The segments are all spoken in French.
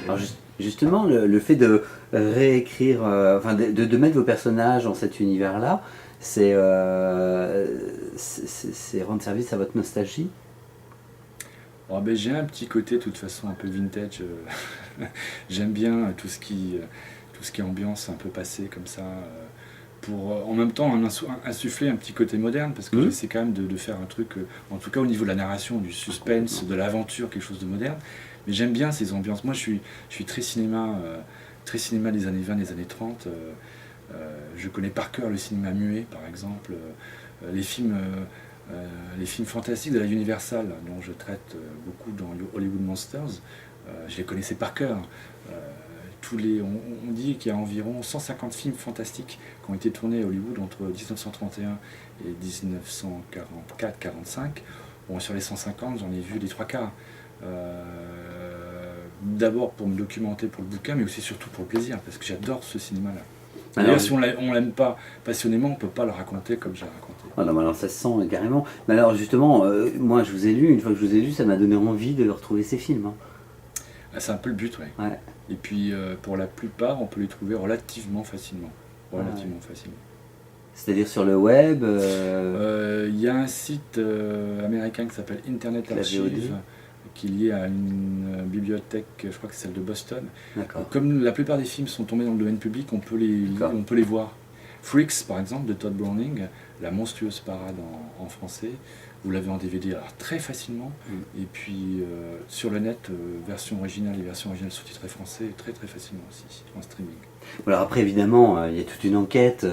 Alors justement, le fait de réécrire, enfin de mettre vos personnages dans cet univers-là, c'est rendre service à votre nostalgie? Alors, ben, j'ai un petit côté de toute façon un peu vintage. J'aime bien tout ce qui est ambiance un peu passée comme ça. Pour en même temps insuffler un petit côté moderne parce que Hmm. j'essaie quand même de faire un truc, en tout cas au niveau de la narration, du suspense, de l'aventure, quelque chose de moderne. Mais j'aime bien ces ambiances. Moi je suis très cinéma des années 20, des années 30. Je connais par cœur le cinéma muet par exemple, les films. Les films fantastiques de la Universal, dont je traite beaucoup dans Hollywood Monsters, je les connaissais par cœur. Euh, on dit qu'il y a environ 150 films fantastiques qui ont été tournés à Hollywood entre 1931 et 1944-45. Bon, sur les 150, j'en ai vu les trois quarts. D'abord pour me documenter pour le bouquin, mais aussi surtout pour le plaisir, parce que j'adore ce cinéma-là. D'ailleurs, si on ne l'aime pas passionnément, on ne peut pas le raconter comme j'ai raconté. Ah non, mais alors ça se sent carrément. Mais alors justement, moi je vous ai lu, une fois que je vous ai lu, ça m'a donné envie de retrouver ces films, hein. Ah, c'est un peu le but, ouais. Ouais. Et puis pour la plupart, on peut les trouver relativement facilement. Relativement Ouais. facilement. C'est-à-dire sur le web, Il y a un site américain qui s'appelle Internet la VOD. Archive, qui est lié à une bibliothèque, je crois que c'est celle de Boston. D'accord. Comme la plupart des films sont tombés dans le domaine public, D'accord. on peut les voir. Freaks, par exemple, de Todd Browning, La monstrueuse parade en français, vous l'avez en DVD alors très facilement. Mm. Et puis sur le net, version originale et version originale sous-titrée français, très très facilement aussi, en streaming. Alors après, évidemment, il y a toute une enquête,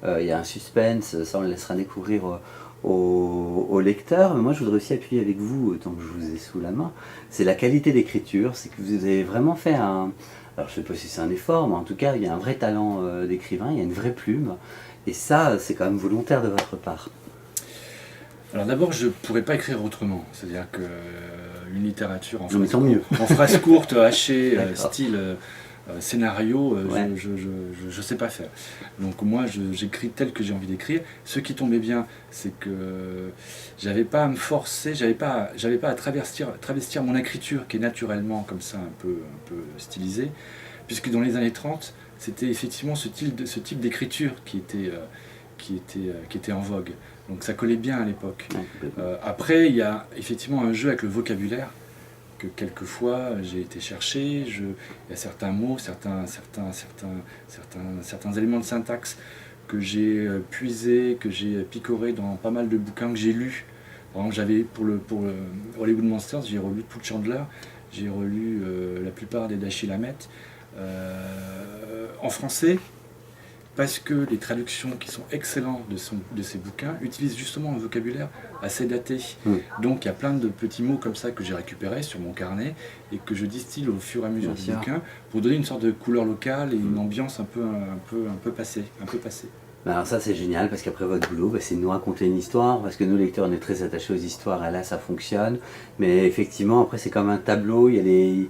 il y a un suspense, ça on le laissera découvrir au lecteur. Mais moi, je voudrais aussi appuyer avec vous, tant que je vous ai sous la main, c'est la qualité d'écriture, c'est que vous avez vraiment fait un... Alors je sais pas si c'est un effort, mais en tout cas, il y a un vrai talent d'écrivain, il y a une vraie plume, et ça, c'est quand même volontaire de votre part. Alors d'abord, je ne pourrais pas écrire autrement, c'est-à-dire que une littérature Non, mais tant mieux. en phrase courte, hachée, D'accord. style scénario, Ouais. je sais pas faire. Donc moi, j'écris tel que j'ai envie d'écrire. Ce qui tombait bien, c'est que j'avais pas à me forcer, j'avais pas à travestir mon écriture qui est naturellement comme ça un peu stylisée, puisque dans les années 30, c'était effectivement ce type d'écriture qui était en vogue. Donc ça collait bien à l'époque. Ouais, complètement. Après, il y a effectivement un jeu avec le vocabulaire que quelquefois j'ai été chercher. Il y a certains mots, certains éléments de syntaxe que j'ai puisés, que j'ai picorés dans pas mal de bouquins que j'ai lus. Par exemple, pour le Hollywood Monsters, j'ai relu tout Chandler, j'ai relu la plupart des Dashiell Hammett en français, parce que les traductions qui sont excellentes de ces bouquins utilisent justement un vocabulaire assez daté. Mm. Donc il y a plein de petits mots comme ça que j'ai récupérés sur mon carnet et que je distille au fur et à mesure Bien du sûr. bouquin pour donner une sorte de couleur locale et une ambiance un peu passée. Ben alors ça c'est génial parce qu'après votre boulot, c'est de nous raconter une histoire, parce que nous lecteurs on est très attachés aux histoires et là ça fonctionne. Mais effectivement après c'est comme un tableau, il y a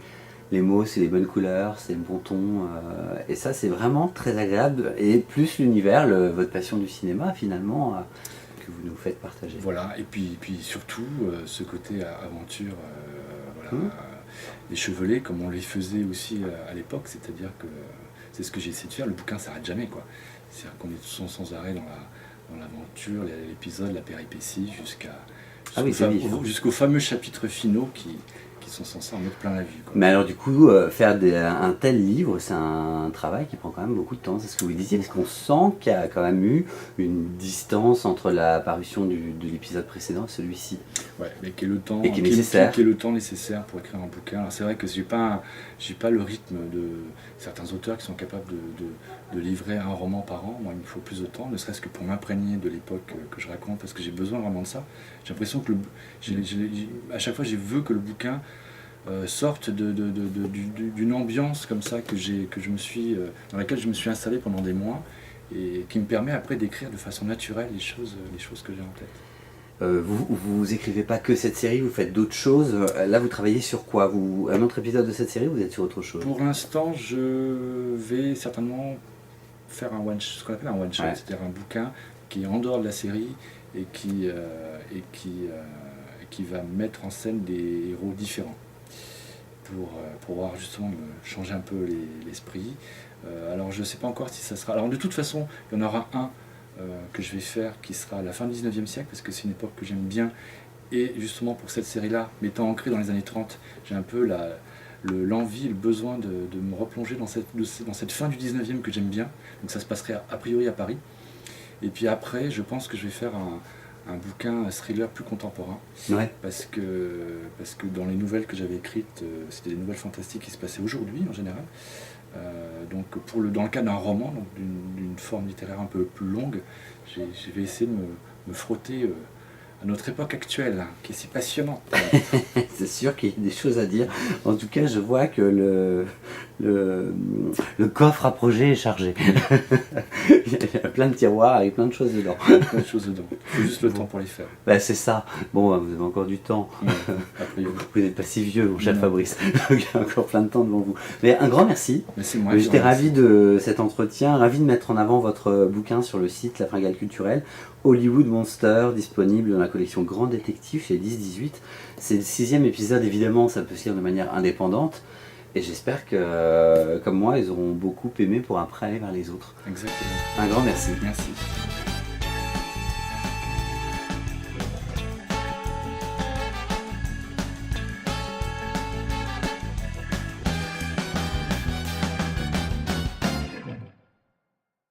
les mots, c'est les bonnes couleurs, c'est le bon ton. Et ça c'est vraiment très agréable. Et plus l'univers, votre passion du cinéma finalement, que vous nous faites partager. Voilà, et puis surtout ce côté aventure, voilà, Hum. les chevelets comme on les faisait aussi à l'époque, c'est-à-dire que c'est ce que j'ai essayé de faire, le bouquin s'arrête jamais, quoi. C'est-à-dire qu'on est sans arrêt dans l'aventure, l'épisode, la péripétie, Ah oui, c'est vif. jusqu'aux fameux chapitres finaux qui sont censés en mettre plein la vue, quoi. Mais alors du coup, faire un tel livre, c'est un travail qui prend quand même beaucoup de temps, c'est ce que vous disiez, parce qu'on sent qu'il y a quand même eu une distance entre la parution de l'épisode précédent et celui-ci. Ouais, mais qui est le temps, Et qui est nécessaire. qui est le temps nécessaire pour écrire un bouquin. Alors c'est vrai que j'ai pas le rythme de certains auteurs qui sont capables de livrer un roman par an. Moi, il me faut plus de temps, ne serait-ce que pour m'imprégner de l'époque que je raconte, parce que j'ai besoin vraiment de ça. J'ai l'impression que à chaque fois, je veux que le bouquin sorte d'une ambiance comme ça dans laquelle je me suis installé pendant des mois et qui me permet après d'écrire de façon naturelle les choses que j'ai en tête. Vous écrivez pas que cette série, vous faites d'autres choses. Là, vous travaillez sur quoi? Un autre épisode de cette série, vous êtes sur autre chose? Pour l'instant, je vais certainement faire ce qu'on appelle un one-shot, Ouais. c'est-à-dire un bouquin qui est en dehors de la série et qui va mettre en scène des héros différents. pour pouvoir justement me changer un peu l'esprit. Alors je ne sais pas encore si ça sera... Alors de toute façon, il y en aura un que je vais faire qui sera à la fin du 19e siècle, parce que c'est une époque que j'aime bien. Et justement pour cette série-là, m'étant ancré dans les années 30, j'ai un peu l'envie, le besoin de me replonger dans cette fin du 19e que j'aime bien. Donc ça se passerait a priori à Paris. Et puis après, je pense que je vais faire un bouquin, un thriller plus contemporain. Ouais. Parce que dans les nouvelles que j'avais écrites, c'était des nouvelles fantastiques qui se passaient aujourd'hui en général. Donc dans le cas d'un roman, donc d'une forme littéraire un peu plus longue, je vais essayer de me frotter à notre époque actuelle, hein, qui est si passionnante. C'est sûr qu'il y a des choses à dire. En tout cas, je vois que le coffre à projet est chargé. Il y a plein de tiroirs avec plein de choses dedans. Plein de choses dedans. Il faut juste le temps pour les faire. Bah, c'est ça. Bon, vous avez encore du temps. A priori. Vous n'êtes pas si vieux, mon cher Non. Fabrice. Il y a encore plein de temps devant vous. Mais un grand merci. Mais c'est moi. J'étais ravi de cet entretien, ravi de mettre en avant votre bouquin sur le site La Fringale Culturelle, Hollywood Monster, disponible dans la collection Grand Détective chez 10-18. C'est le 6e épisode, évidemment, ça peut se lire de manière indépendante. Et j'espère que, comme moi, ils auront beaucoup aimé pour après aller vers les autres. Exactement. Un grand merci. Merci.